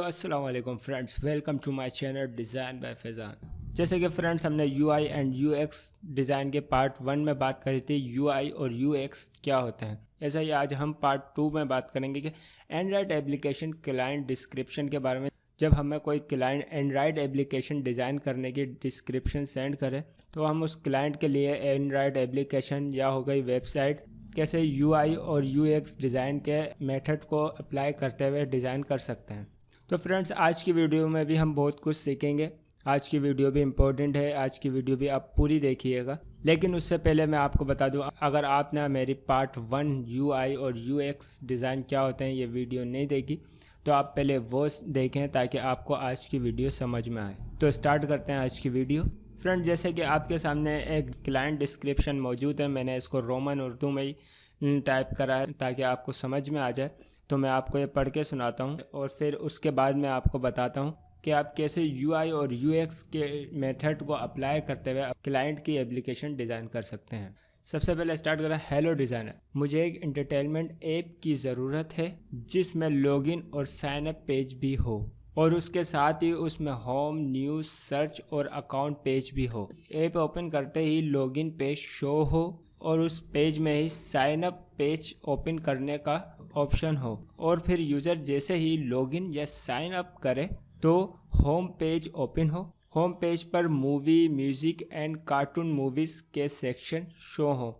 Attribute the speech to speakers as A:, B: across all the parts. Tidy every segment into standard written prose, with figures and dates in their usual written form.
A: अस्सलाम वालेकुम friends, welcome to my channel design by Faizan. जैसे कि फ्रेंड्स हमने यूआई एंड यूएक्स डिज़ाइन के पार्ट 1 में बात करी थी यूआई और यूएक्स क्या होते हैं। ऐसा ही आज हम पार्ट 2 में बात करेंगे कि एंड्रॉयड एप्लीकेशन क्लाइंट डिस्क्रिप्शन के बारे में। जब हमें कोई क्लाइंट एंड्रॉयड एप्लीकेशन डिज़ाइन करने की डिस्क्रिप्शन सेंड करे तो हम उस क्लाइंट के लिए एंड्रॉयड एप्लीकेशन या हो गई वेबसाइट कैसे यूआई और यूएक्स डिज़ाइन के मेथड को अप्लाई करते हुए डिज़ाइन कर सकते हैं। तो फ्रेंड्स आज की वीडियो में भी हम बहुत कुछ सीखेंगे। आज की वीडियो भी इम्पोर्टेंट है, आज की वीडियो भी आप पूरी देखिएगा। लेकिन उससे पहले मैं आपको बता दूं, अगर आपने मेरी पार्ट 1 यूआई और यूएक्स डिज़ाइन क्या होते हैं ये वीडियो नहीं देखी तो आप पहले वो देखें ताकि आपको आज की वीडियो समझ में आए। तो स्टार्ट करते हैं आज की वीडियो। फ्रेंड जैसे कि आपके सामने एक क्लाइंट डिस्क्रिप्शन मौजूद है, मैंने इसको रोमन उर्दू में ही टाइप करा है ताकि आपको समझ में आ जाए। तो मैं आपको ये पढ़ के सुनाता हूँ और फिर उसके बाद मैं आपको बताता हूँ कि आप कैसे यूआई और यूएक्स के मेथड को अप्लाई करते हुए क्लाइंट की एप्लीकेशन डिज़ाइन कर सकते हैं। सबसे पहले स्टार्ट करें। हेलो डिज़ाइनर, मुझे एक एंटरटेनमेंट ऐप की ज़रूरत है जिसमें लॉगिन और साइन अप पेज भी हो और उसके साथ ही उसमें होम, न्यूज़, सर्च और अकाउंट पेज भी हो। ऐप ओपन करते ही लॉगिन पेज शो हो और उस पेज में ही साइन अप पेज ओपन करने का ऑप्शन हो और फिर यूज़र जैसे ही लॉगिन या साइन अप करे तो होम पेज ओपन हो। होम पेज पर movie, music and cartoon movies के सेक्शन शो हो।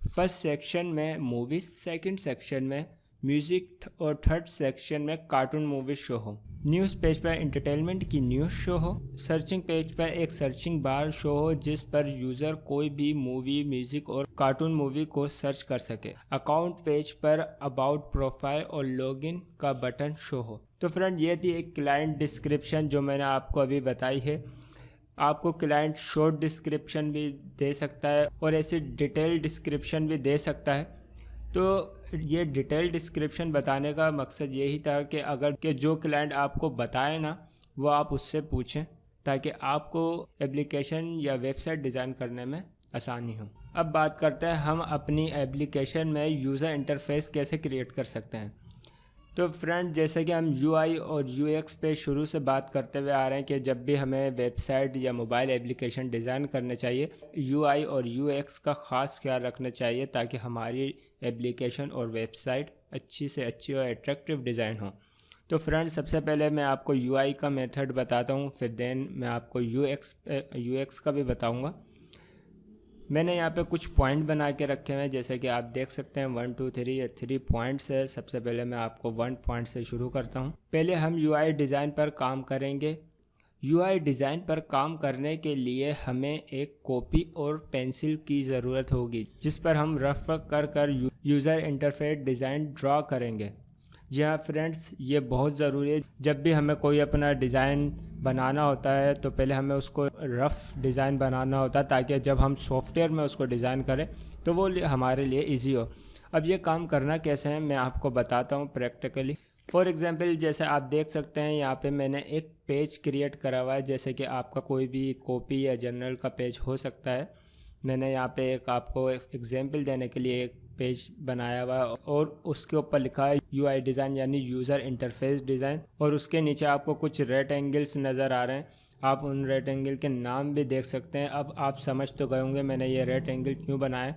A: फर्स्ट सेक्शन में मूवीज़, सेकंड सेक्शन में म्यूज़िक और थर्ड सेक्शन में कार्टून मूवी शो हो। न्यूज़ पेज पर एंटरटेनमेंट की न्यूज़ शो हो। सर्चिंग पेज पर एक सर्चिंग बार शो हो जिस पर यूज़र कोई भी मूवी, म्यूज़िक और कार्टून मूवी को सर्च कर सके। अकाउंट पेज पर अबाउट, प्रोफाइल और लॉगिन का बटन शो हो। तो फ्रेंड ये थी एक क्लाइंट डिस्क्रिप्शन जो मैंने आपको अभी बताई है। आपको क्लाइंट शॉर्ट डिस्क्रिप्शन भी दे सकता है और ऐसी डिटेल डिस्क्रिप्शन भी दे सकता है। तो ये डिटेल डिस्क्रिप्शन बताने का मकसद यही था कि अगर के जो क्लाइंट आपको बताए ना वो आप उससे पूछें ताकि आपको एप्लीकेशन या वेबसाइट डिज़ाइन करने में आसानी हो। अब बात करते हैं हम अपनी एप्लीकेशन में यूज़र इंटरफेस कैसे क्रिएट कर सकते हैं। तो फ्रेंड जैसे कि हम यूआई और यूएक्स पे शुरू से बात करते हुए आ रहे हैं कि जब भी हमें वेबसाइट या मोबाइल एप्लीकेशन डिज़ाइन करने चाहिए यूआई और यूएक्स का ख़ास ख्याल रखना चाहिए ताकि हमारी एप्लीकेशन और वेबसाइट अच्छी से अच्छी और अट्रैक्टिव डिज़ाइन हो। तो फ्रेंड सबसे पहले मैं आपको यूआई का मेथड बताता हूँ, फिर देन मैं आपको यूएक्स का भी बताऊँगा। मैंने यहाँ पे कुछ पॉइंट बना के रखे हुए हैं जैसे कि आप देख सकते हैं 1 2 3 ये 3 पॉइंट्स है। सबसे पहले मैं आपको 1 पॉइंट से शुरू करता हूँ। पहले हम यूआई डिज़ाइन पर काम करेंगे। यूआई डिज़ाइन पर काम करने के लिए हमें एक कॉपी और पेंसिल की ज़रूरत होगी जिस पर हम रफ कर यूज़र इंटरफेस डिज़ाइन ड्रा करेंगे। जी हाँ फ्रेंड्स, ये बहुत ज़रूरी है। जब भी हमें कोई अपना डिज़ाइन बनाना होता है तो पहले हमें उसको रफ़ डिज़ाइन बनाना होता है ताकि जब हम सॉफ्टवेयर में उसको डिज़ाइन करें तो वो हमारे लिए इजी हो। अब ये काम करना कैसे है मैं आपको बताता हूँ प्रैक्टिकली। फॉर एग्ज़ाम्पल जैसे आप देख सकते हैं यहाँ पे मैंने एक पेज क्रिएट करा हुआ है जैसे कि आपका कोई भी कॉपी या जर्नल का पेज हो सकता है। मैंने यहाँ पे एक आपको एग्जाम्पल देने के लिए एक पेज बनाया हुआ है और उसके ऊपर लिखा है यूआई डिज़ाइन यानी यूज़र इंटरफेस डिज़ाइन और उसके नीचे आपको कुछ रेक्टेंगल्स नज़र आ रहे हैं। आप उन रेक्टेंगल के नाम भी देख सकते हैं। अब आप समझ तो गए होंगे मैंने ये रेक्टेंगल क्यों बनाया।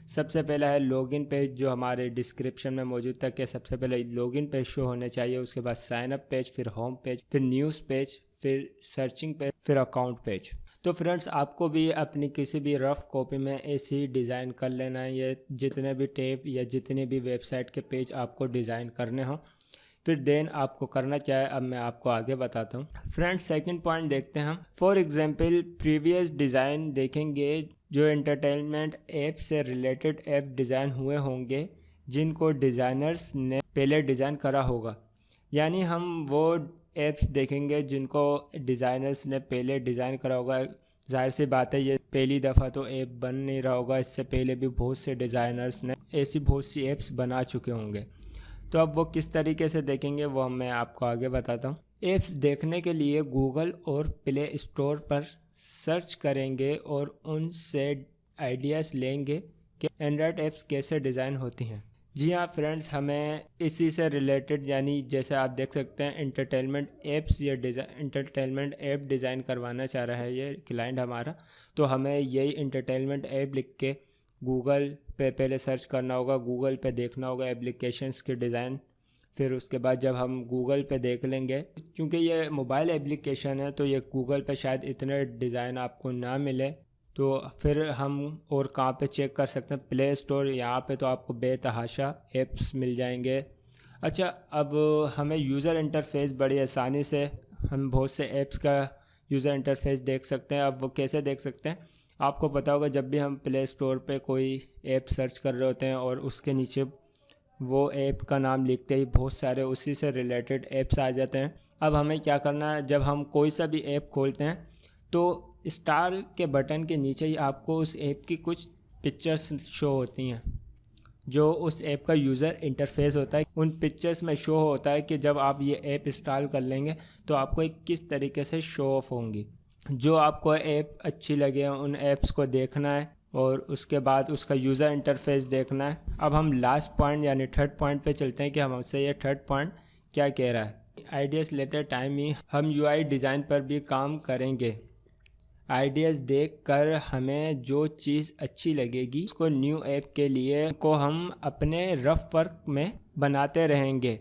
A: सबसे पहला है लॉगिन पेज जो हमारे डिस्क्रिप्शन में मौजूद था कि सबसे पहले लॉगिन पेज शो होने चाहिए, उसके बाद साइन अप पेज, फिर होम पेज, फिर न्यूज़ पेज, फिर सर्चिंग पेज, फिर अकाउंट पेज। तो फ्रेंड्स आपको भी अपनी किसी भी रफ़ कॉपी में ऐसी डिज़ाइन कर लेना है। ये जितने भी टैब या जितने भी वेबसाइट के पेज आपको डिज़ाइन करने हों फिर देन आपको करना क्या है अब मैं आपको आगे बताता हूँ। फ्रेंड्स सेकंड पॉइंट देखते हैं हम। फॉर एग्जांपल प्रीवियस डिज़ाइन देखेंगे जो एंटरटेनमेंट ऐप से रिलेटेड ऐप डिज़ाइन हुए होंगे जिनको डिज़ाइनर्स ने पहले डिज़ाइन करा होगा। यानी हम वो ऐप्स देखेंगे जिनको डिज़ाइनर्स ने पहले डिज़ाइन करा होगा। जाहिर सी बात है ये पहली दफ़ा तो ऐप बन नहीं रहा होगा, इससे पहले भी बहुत से डिज़ाइनर्स ने ऐसी बहुत सी ऐप्स बना चुके होंगे। तो अब वो किस तरीके से देखेंगे वो मैं आपको आगे बताता हूँ। ऐप्स देखने के लिए गूगल और प्ले स्टोर पर सर्च करेंगे और उनसे आइडियाज़ लेंगे कि एंड्रॉयड ऐप्स कैसे डिज़ाइन होती हैं। जी हाँ फ्रेंड्स, हमें इसी से रिलेटेड यानी जैसे आप देख सकते हैं इंटरटेनमेंट ऐप्स या इंटरटेनमेंट ऐप डिज़ाइन करवाना चाह रहा है ये क्लाइंट हमारा। तो हमें यही इंटरटेनमेंट ऐप लिख के गूगल पे पहले सर्च करना होगा, गूगल पे देखना होगा एप्लीकेशंस के डिज़ाइन। फिर उसके बाद जब हम गूगल पे देख लेंगे, क्योंकि ये मोबाइल एप्लीकेशन है तो ये गूगल पे शायद इतने डिज़ाइन आपको ना मिले, तो फिर हम और कहाँ पे चेक कर सकते हैं, प्ले स्टोर, यहाँ पे तो आपको बेतहाशा ऐप्स मिल जाएंगे। अच्छा, अब हमें यूज़र इंटरफेस बड़ी आसानी से हम बहुत से ऐप्स का यूज़र इंटरफेस देख सकते हैं। अब वो कैसे देख सकते हैं, आपको पता होगा जब भी हम प्ले स्टोर पे कोई ऐप सर्च कर रहे होते हैं और उसके नीचे वो ऐप का नाम लिखते ही बहुत सारे उसी से रिलेटेड ऐप्स आ जाते हैं। अब हमें क्या करना है, जब हम कोई सा भी ऐप खोलते हैं तो स्टार के बटन के नीचे ही आपको उस ऐप की कुछ पिक्चर्स शो होती हैं, जो उस ऐप का यूज़र इंटरफेस होता है। उन पिक्चर्स में शो होता है कि जब आप ये ऐप इंस्टॉल कर लेंगे तो आपको एक किस तरीके से शो ऑफ होंगी। जो आपको ऐप अच्छी लगे उन ऐप्स को देखना है और उसके बाद उसका यूज़र इंटरफेस देखना है। अब हम लास्ट पॉइंट यानी थर्ड पॉइंट पे चलते हैं कि हम हमसे ये थर्ड पॉइंट क्या कह रहा है। आइडियाज़ लेते टाइम ही हम यूआई डिज़ाइन पर भी काम करेंगे। आइडियाज़ देख कर हमें जो चीज़ अच्छी लगेगी उसको न्यू ऐप के लिए को हम अपने रफ वर्क में बनाते रहेंगे।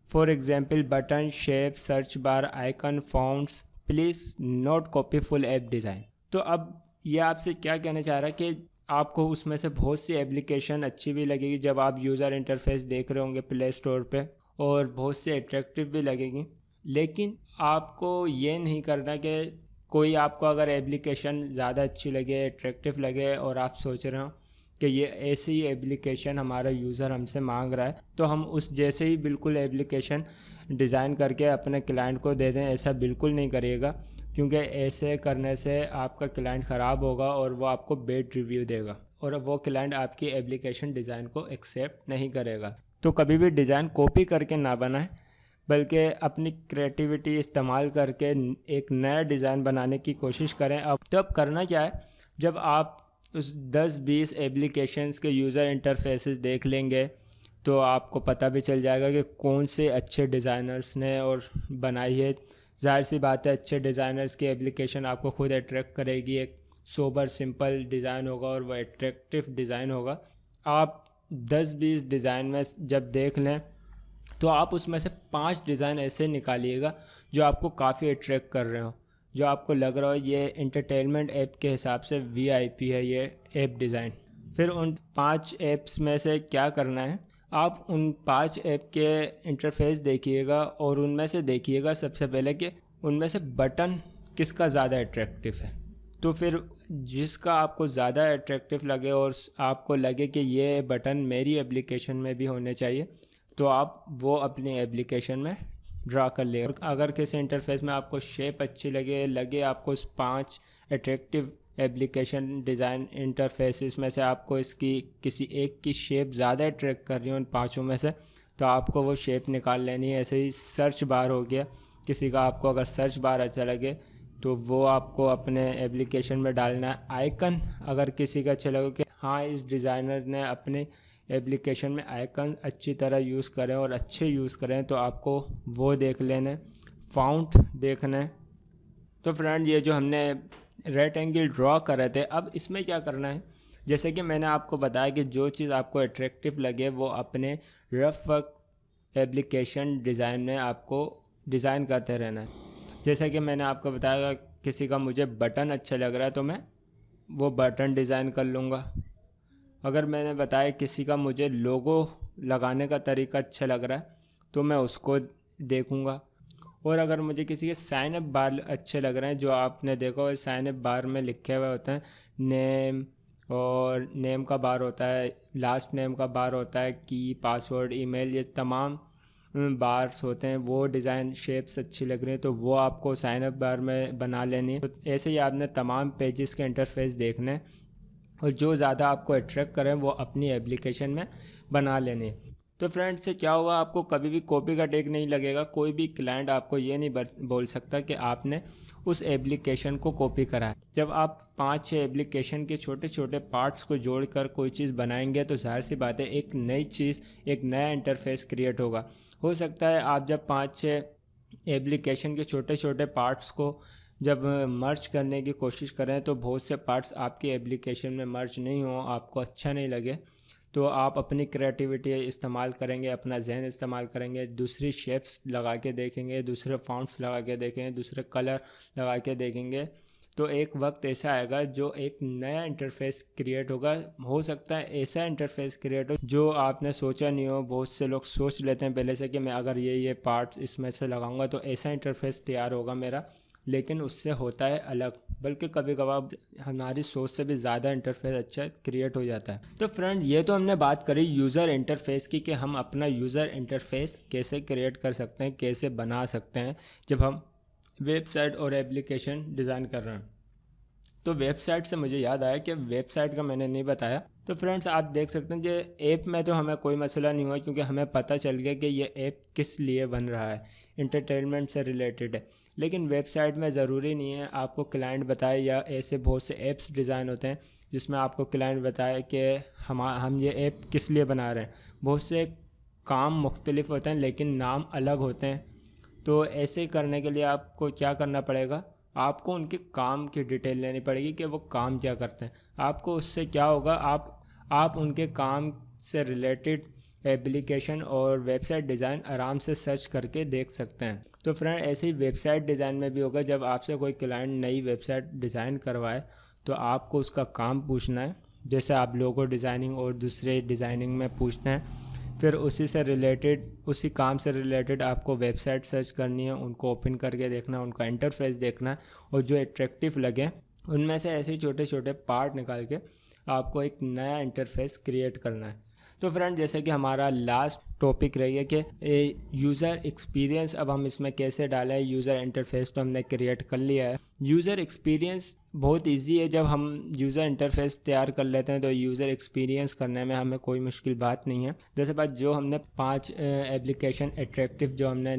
A: For example button, shape, search bar, icon, fonts, please note copy full app design. तो अब ये आपसे क्या कहना चाह रहा है कि आपको उसमें से बहुत सी एप्लीकेशन अच्छी भी लगेगी जब आप यूज़र इंटरफेस देख रहे होंगे प्ले स्टोर पे, और बहुत से अट्रैक्टिव भी लगेगी। लेकिन आपको ये नहीं करना कि कोई आपको अगर एप्लीकेशन ज़्यादा अच्छी लगे, अट्रैक्टिव लगे और आप सोच रहे हो कि ये ऐसी ही एप्लीकेशन हमारा यूज़र हमसे मांग रहा है तो हम उस जैसे ही बिल्कुल एप्लीकेशन डिज़ाइन करके अपने क्लाइंट को दे दें, ऐसा बिल्कुल नहीं करिएगा, क्योंकि ऐसे करने से आपका क्लाइंट ख़राब होगा और वो आपको बैड रिव्यू देगा और वो क्लाइंट आपकी एप्लीकेशन डिज़ाइन को एक्सेप्ट नहीं करेगा। तो कभी भी डिज़ाइन कॉपी करके ना बनाएं, बल्कि अपनी क्रिएटिविटी इस्तेमाल करके एक नया डिज़ाइन बनाने की कोशिश करें। अब तब करना क्या है, जब आप उस 10-20 एप्लीकेशंस के यूज़र इंटरफेसेस देख लेंगे तो आपको पता भी चल जाएगा कि कौन से अच्छे डिज़ाइनर्स ने और बनाई है। ज़ाहिर सी बात है, अच्छे डिज़ाइनर्स की एप्लीकेशन आपको खुद अट्रैक्ट करेगी। एक सोबर सिंपल डिज़ाइन होगा और वह अट्रैक्टिव डिज़ाइन होगा। आप 10-20 डिज़ाइन में जब देख लें तो आप उसमें से 5 डिज़ाइन ऐसे निकालिएगा जो आपको काफ़ी अट्रैक्ट कर रहे हो, जो आपको लग रहा हो ये एंटरटेनमेंट ऐप के हिसाब से वीआईपी है ये ऐप डिज़ाइन। फिर उन 5 ऐप्स में से क्या करना है, आप उन 5 ऐप के इंटरफेस देखिएगा और उनमें से देखिएगा सबसे पहले कि उनमें से बटन किसका ज़्यादा अट्रैक्टिव है। तो फिर जिसका आपको ज़्यादा अट्रैक्टिव लगे और आपको लगे कि ये बटन मेरी एप्लीकेशन में भी होने चाहिए, तो आप वो अपनी एप्लीकेशन में ड्रा कर ले। अगर किसी इंटरफेस में आपको शेप अच्छी लगे आपको उस 5 अट्रैक्टिव एप्लीकेशन डिज़ाइन इंटरफेसेस में से आपको इसकी किसी एक की शेप ज़्यादा अट्रैक्ट कर रही है उन 5 में से, तो आपको वो शेप निकाल लेनी है। ऐसे ही सर्च बार हो गया, किसी का आपको अगर सर्च बार अच्छा लगे तो वो आपको अपने एप्लीकेशन में डालना है। आइकन अगर किसी का अच्छा लगे कि हाँ इस डिज़ाइनर ने अपने एप्लीकेशन में आइकन अच्छी तरह यूज़ करें और अच्छे यूज़ करें, तो आपको वो देख लेने। फ़ॉन्ट देखना है। तो फ्रेंड, ये जो हमने रेक्टेंगल ड्रॉ कर रहे थे, अब इसमें क्या करना है, जैसे कि मैंने आपको बताया कि जो चीज़ आपको अट्रैक्टिव लगे वो अपने रफ वर्क एप्लीकेशन डिज़ाइन में आपको डिज़ाइन करते रहना है। जैसे कि मैंने आपको बताया किसी का मुझे बटन अच्छा लग रहा है तो मैं वो बटन डिज़ाइन कर लूँगा। अगर मैंने बताया किसी का मुझे लोगो लगाने का तरीका अच्छा लग रहा है तो मैं उसको देखूँगा। और अगर मुझे किसी के साइन अप बार अच्छे लग रहे हैं, जो आपने देखा हो साइन अप बार में लिखे हुए होते हैं नेम, और नेम का बार होता है, लास्ट नेम का बार होता है, की, पासवर्ड, ईमेल, ये तमाम बार्स होते हैं। वो डिज़ाइन शेप्स अच्छी लग रही हैं तो वो आपको साइन अप बार में बना लेनी है। तो ऐसे ही आपने तमाम पेजेस के इंटरफेस देखने हैं और जो ज़्यादा आपको अट्रैक्ट करें वो अपनी एप्लीकेशन में बना लेने। तो फ्रेंड्स से क्या हुआ, आपको कभी भी कॉपी का टैग नहीं लगेगा। कोई भी क्लाइंट आपको ये नहीं बोल सकता कि आपने उस एप्लीकेशन को कॉपी करा है। जब आप 5-6 एप्लीकेशन के छोटे छोटे पार्ट्स को जोड़कर कोई चीज़ बनाएंगे तो जाहिर सी बात है एक नई चीज़, एक नया इंटरफेस क्रिएट होगा। हो सकता है आप जब 5-6 एप्लीकेशन के छोटे छोटे पार्ट्स को जब मर्ज करने की कोशिश करें तो बहुत से पार्ट्स आपकी एप्लीकेशन में मर्ज नहीं हो, आपको अच्छा नहीं लगे, तो आप अपनी क्रिएटिविटी इस्तेमाल करेंगे, अपना जहन इस्तेमाल करेंगे, दूसरी शेप्स लगा के देखेंगे, दूसरे फॉन्ट्स लगा के देखेंगे, दूसरे कलर लगा के देखेंगे, तो एक वक्त ऐसा आएगा जो एक नया इंटरफेस क्रिएट होगा। हो सकता है ऐसा इंटरफेस क्रिएट हो जो आपने सोचा नहीं हो। बहुत से लोग सोच लेते हैं पहले से कि मैं अगर ये पार्ट्स इसमें से लगाऊंगा तो ऐसा इंटरफेस तैयार होगा मेरा, लेकिन उससे होता है अलग। बल्कि कभी कभार हमारी सोच से भी ज़्यादा इंटरफेस अच्छा क्रिएट हो जाता है। तो फ्रेंड ये तो हमने बात करी यूज़र इंटरफेस की कि हम अपना यूज़र इंटरफेस कैसे क्रिएट कर सकते हैं, कैसे बना सकते हैं जब हम वेबसाइट और एप्लीकेशन डिज़ाइन कर रहे हैं। तो वेबसाइट से मुझे याद आया कि वेबसाइट का मैंने नहीं बताया। तो फ्रेंड्स आप देख सकते हैं कि ऐप में तो हमें कोई मसला नहीं हुआ क्योंकि हमें पता चल गया कि ये ऐप किस लिए बन रहा है, इंटरटेनमेंट से रिलेटेड है। लेकिन वेबसाइट में ज़रूरी नहीं है आपको क्लाइंट बताए, या ऐसे बहुत से ऐप्स डिज़ाइन होते हैं जिसमें आपको क्लाइंट बताए कि हम ये ऐप किस लिए बना रहे हैं। बहुत से काम मुख्तलिफ होते हैं लेकिन नाम अलग होते हैं। तो ऐसे करने के लिए आपको क्या करना पड़ेगा, आपको उनके काम की डिटेल लेनी पड़ेगी कि वो काम क्या करते हैं। आपको उससे क्या होगा, आप उनके काम से रिलेटेड एप्लीकेशन और वेबसाइट डिज़ाइन आराम से सर्च करके देख सकते हैं। तो फ्रेंड ऐसे ही वेबसाइट डिज़ाइन में भी होगा। जब आपसे कोई क्लाइंट नई वेबसाइट डिज़ाइन करवाए तो आपको उसका काम पूछना है, जैसे आप लोगो डिज़ाइनिंग और दूसरे डिज़ाइनिंग में पूछते हैं। फिर उसी काम से रिलेटेड आपको वेबसाइट सर्च करनी है, उनको ओपन करके देखना है, उनका इंटरफेस देखना है और जो अट्रैक्टिव लगे उनमें से ऐसे ही छोटे छोटे पार्ट निकाल के आपको एक नया इंटरफेस क्रिएट करना है। तो फ्रेंड जैसे कि हमारा लास्ट टॉपिक रही है कि यूज़र एक्सपीरियंस, अब हम इसमें कैसे डालें। यूज़र इंटरफेस तो हमने क्रिएट कर लिया है। यूज़र एक्सपीरियंस बहुत इजी है। जब हम यूज़र इंटरफेस तैयार कर लेते हैं तो यूज़र एक्सपीरियंस करने में हमें कोई मुश्किल बात नहीं है। जैसे बात जो हमने 5 एप्लीकेशन अट्रैक्टिव जो हमने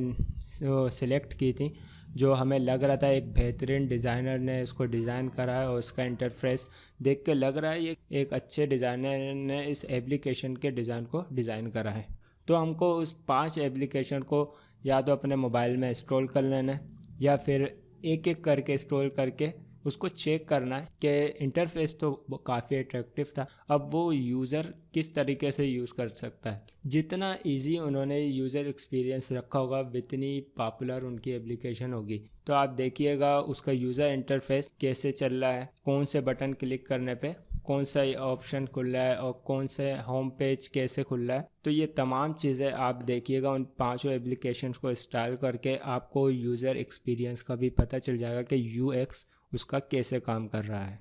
A: सिलेक्ट की थी, जो हमें लग रहा था एक बेहतरीन डिज़ाइनर ने इसको डिज़ाइन करा है और इसका इंटरफेस देख के लग रहा है ये एक अच्छे डिज़ाइनर ने इस एप्लीकेशन के डिज़ाइन को डिज़ाइन करा है, तो हमको उस 5 एप्लीकेशन को या तो अपने मोबाइल में इंस्टॉल कर लेना है या फिर एक एक करके इंस्टॉल करके उसको चेक करना है कि इंटरफेस तो काफ़ी अट्रैक्टिव था, अब वो यूज़र किस तरीके से यूज़ कर सकता है। जितना इजी उन्होंने यूज़र एक्सपीरियंस रखा होगा उतनी पॉपुलर उनकी एप्लीकेशन होगी। तो आप देखिएगा उसका यूज़र इंटरफेस कैसे चल रहा है, कौन से बटन क्लिक करने पे कौन सा ऑप्शन खुल रहा है और कौन से होम पेज कैसे खुल रहा है। तो ये तमाम चीज़ें आप देखिएगा उन 5 एप्लीकेशन को इंस्टॉल करके आपको यूज़र एक्सपीरियंस का भी पता चल जाएगा कि यूएक्स उसका कैसे काम कर रहा है।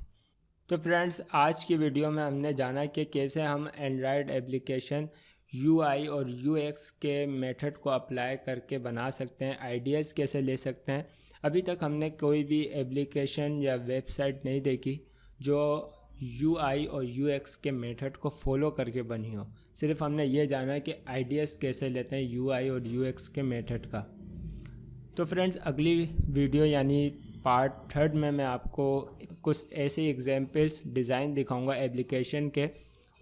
A: तो फ्रेंड्स आज की वीडियो में हमने जाना कि कैसे हम एंड्रॉयड एप्लीकेशन यूआई और यूएक्स के मेथड को अप्लाई करके बना सकते हैं, आइडियाज़ कैसे ले सकते हैं। अभी तक हमने कोई भी एप्लीकेशन या वेबसाइट नहीं देखी जो यूआई और यूएक्स के मेथड को फॉलो करके बनी हो। सिर्फ हमने ये जाना कि आइडियाज़ कैसे लेते हैं यूआई और यूएक्स के मेथड का। तो फ्रेंड्स अगली वीडियो यानी पार्ट 3 में मैं आपको कुछ ऐसे एग्जांपल्स डिज़ाइन दिखाऊंगा एप्लीकेशन के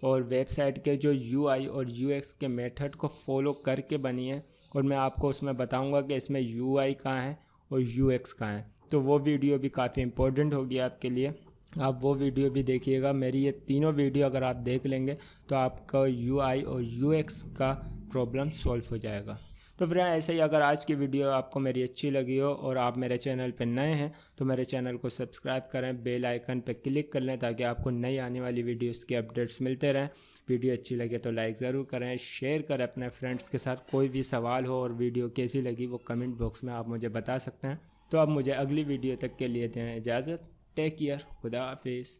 A: और वेबसाइट के जो यूआई और यूएक्स के मेथड को फॉलो करके बनी है, और मैं आपको उसमें बताऊंगा कि इसमें यूआई कहाँ है और यूएक्स कहाँ है। तो वो वीडियो भी काफ़ी इम्पोर्टेंट होगी आपके लिए, आप वो वीडियो भी देखिएगा। मेरी ये तीनों वीडियो अगर आप देख लेंगे तो आपका यूआई और यूएक्स का प्रॉब्लम सॉल्व हो जाएगा। तो फ्रेंड ऐसे ही अगर आज की वीडियो आपको मेरी अच्छी लगी हो और आप मेरे चैनल पर नए हैं तो मेरे चैनल को सब्सक्राइब करें, बेल आइकन पर क्लिक कर लें ताकि आपको नई आने वाली वीडियोस के अपडेट्स मिलते रहें। वीडियो अच्छी लगे तो लाइक ज़रूर करें, शेयर करें अपने फ्रेंड्स के साथ। कोई भी सवाल हो और वीडियो कैसी लगी वो कमेंट बॉक्स में आप मुझे बता सकते हैं। तो अब मुझे अगली वीडियो तक के लिए दें इजाज़त। टेक केयर, खुदा हाफिज़।